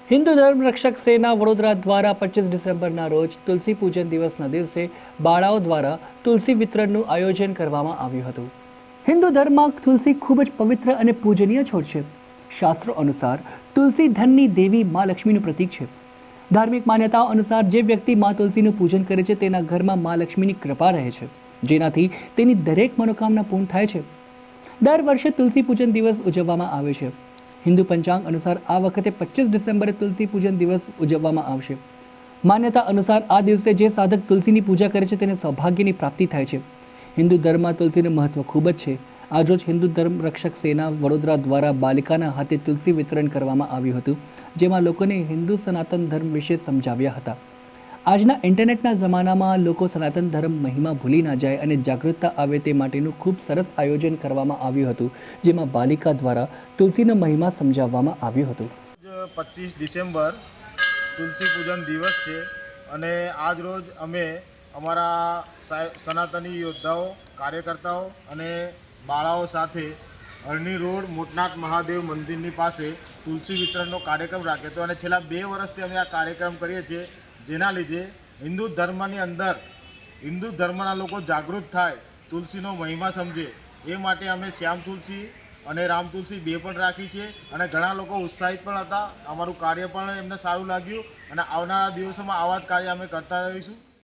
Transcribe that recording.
હિન્દુ ધર્મ રક્ષક સેના વડોદરા દ્વારા 25 ડિસેમ્બરના રોજ તુલસી પૂજન દિવસના દિવસે બાળાઓ દ્વારા તુલસી વિતરણનું આયોજન કરવામાં આવ્યું હતું। હિન્દુ ધર્મમાં તુલસી ખૂબ જ પવિત્ર અને પૂજનીય છોડ છે। શાસ્ત્રો અનુસાર તુલસી ધનની દેવી માં લક્ષ્મીનું પ્રતીક છે। ધાર્મિક માન્યતાઓ અનુસાર જે વ્યક્તિ માં તુલસીનું પૂજન કરે છે તેના ઘરમાં માં લક્ષ્મીની કૃપા રહે છે, જેનાથી તેની દરેક મનોકામના પૂર્ણ થાય છે। દર વર્ષે તુલસી પૂજન દિવસ ઉજવવામાં આવે છે। હિન્દુ પંચાંગ અનુસાર આ વખતે 25 ડિસેમ્બરે તુલસી પૂજન દિવસ ઉજવવામાં આવશે। માન્યતા અનુસાર આ દિવસે જે સાધક તુલસીની પૂજા કરે છે તેને સૌભાગ્યની પ્રાપ્તિ થાય છે। હિન્દુ ધર્મમાં તુલસીનું મહત્વ ખૂબ જ છે। આજરોજ હિન્દુ ધર્મ રક્ષક સેના વડોદરા દ્વારા બાલિકાના હાથે તુલસી વિતરણ કરવામાં આવ્યું હતું, જેમાં લોકોને હિન્દુ સનાતન ધર્મ વિશે સમજાવ્યા હતા। આજના ઇન્ટરનેટના જમાનામાં લોકો સનાતન ધર્મ મહિમા ભૂલી ના જાય અને જાગૃતતા આવે તે માટેનું ખૂબ સરસ આયોજન કરવામાં આવ્યું હતું, જેમાં બાલિકા દ્વારા તુલસીનો મહિમા સમજાવવામાં આવ્યું હતું। 25 ડિસેમ્બર તુલસી પૂજન દિવસ છે અને આજ રોજ અમે અમારા સનાતની યોદ્ધાઓ, કાર્યકર્તાઓ અને બાળાઓ સાથે અરણી રોડ મોટનાથ મહાદેવ મંદિરની પાસે તુલસી વિતરણનો કાર્યક્રમ રાખ્યો હતો અને છેલ્લા 2 વર્ષથી અમે આ કાર્યક્રમ કરીએ છીએ, જેના લીધે હિન્દુ ધર્મની અંદર હિન્દુ ધર્મના લોકો જાગૃત થાય, તુલસીનો મહિમા સમજે, એ માટે અમે શ્યામ તુલસી અને રામ તુલસી 2 પણ રાખી છે અને ઘણા લોકો ઉત્સાહિત પણ હતા। અમારું કાર્ય પણ એમને સારું લાગ્યું અને આવનારા દિવસોમાં આવા જ કાર્ય અમે કરતા રહીશું।